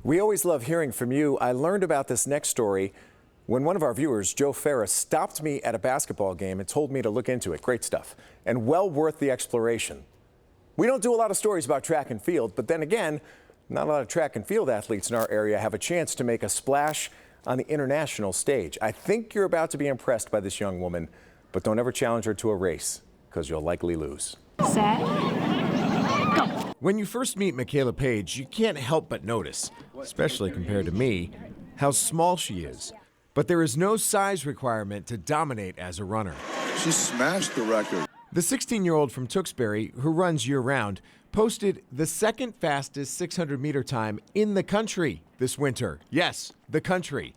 We always love hearing from you. I learned about this next story when one of our viewers, Joe Ferris, stopped me at a basketball game and told me to look into it. Great stuff, and well worth the exploration. We don't do a lot of stories about track and field, but then again, not a lot of track and field athletes in our area have a chance to make a splash on the international stage. I think you're about to be impressed by this young woman, but don't ever challenge her to a race, because you'll likely lose. Set, go. When you first meet Makayla Paige, you can't help but notice, especially compared to me, how small she is. But there is no size requirement to dominate as a runner. She smashed the record. The 16-year-old from Tewksbury, who runs year-round, posted the second fastest 600-meter time in the country this winter. Yes, the country.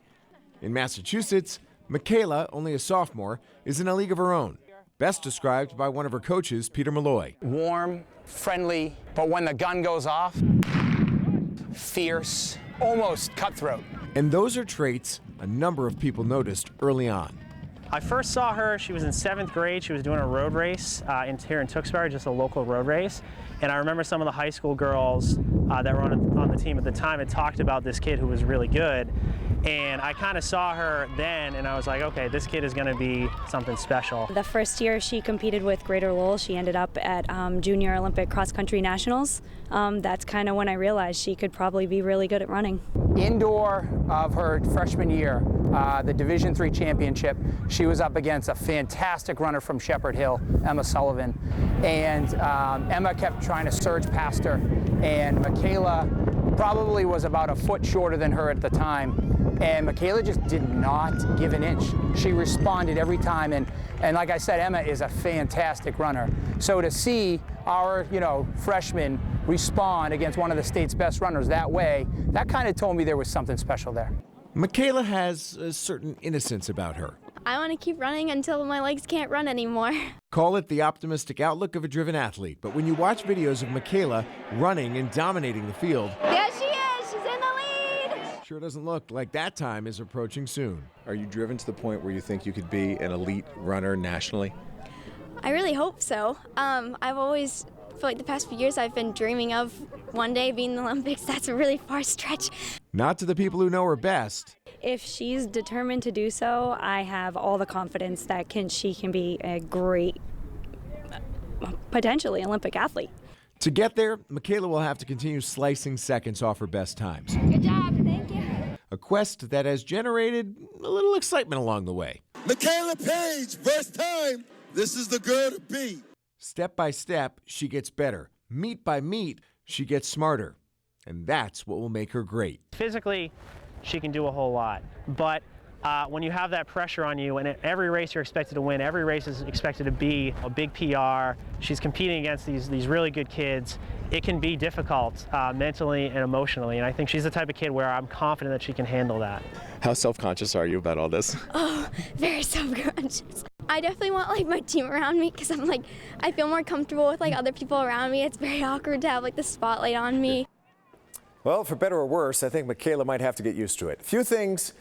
In Massachusetts, Makayla, only a sophomore, is in a league of her own. Best described by one of her coaches, Peter Malloy. Warm, friendly, but when the gun goes off, fierce, almost cutthroat. And those are traits a number of people noticed early on. I first saw her, she was in 7th grade. She was doing a road race here in Tewksbury, just a local road race. And I remember some of the high school girls that were on the team at the time had talked about this kid who was really good. And I kind of saw her then, and I was like, okay, this kid is going to be something special. The first year she competed with Greater Lowell, she ended up at Junior Olympic Cross Country Nationals. That's kind of when I realized she could probably be really good at running. Indoor Of her freshman year, the Division III championship, she was up against a fantastic runner from Shepherd Hill, Emma Sullivan. And Emma kept trying to surge past her, and Makayla probably was about a foot shorter than her at the time. And Makayla just did not give an inch. She responded every time, and like I said, Emma is a fantastic runner. So to see our, freshman respond against one of the state's best runners that way, that kind of told me there was something special there. Makayla has a certain innocence about her. I want to keep running until my legs can't run anymore. Call it the optimistic outlook of a driven athlete, but when you watch videos of Makayla running and dominating the field, There she is, she's in the lead. sure doesn't look like that time is approaching soon. Are you driven to the point where you think you could be an elite runner nationally? I really hope so. I've always, for like the past few years, I've been dreaming of one day being in the Olympics. That's a really far stretch. Not to the people who know her best. If she's determined to do so, I have all the confidence that she can be a great, potentially Olympic athlete. To get there, Makayla will have to continue slicing seconds off her best times. Good job, thank you. A quest that has generated a little excitement along the way. Makayla Paige, first time. This is the girl to beat. Step by step, she gets better. Meet by meet, she gets smarter. And that's what will make her great. Physically, she can do a whole lot. But when you have that pressure on you, and at every race you're expected to win, every race is expected to be a big PR, she's competing against these really good kids, it can be difficult mentally and emotionally. And I think she's the type of kid where I'm confident that she can handle that. How self-conscious are you about all this? Oh, very self-conscious. I definitely want my team around me because I feel more comfortable with other people around me. It's very awkward to have the spotlight on me. Well, for better or worse, I think Makayla might have to get used to it. Few things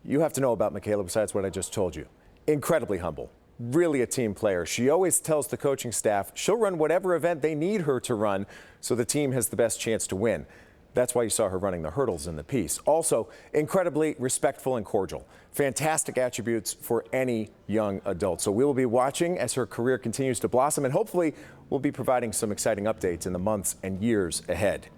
you have to know about Makayla besides what I just told you. Incredibly humble, really a team player. She always tells the coaching staff she'll run whatever event they need her to run so the team has the best chance to win. That's why you saw her running the hurdles in the piece. Also, incredibly respectful and cordial. Fantastic attributes for any young adult. So we will be watching as her career continues to blossom, and hopefully we'll be providing some exciting updates in the months and years ahead.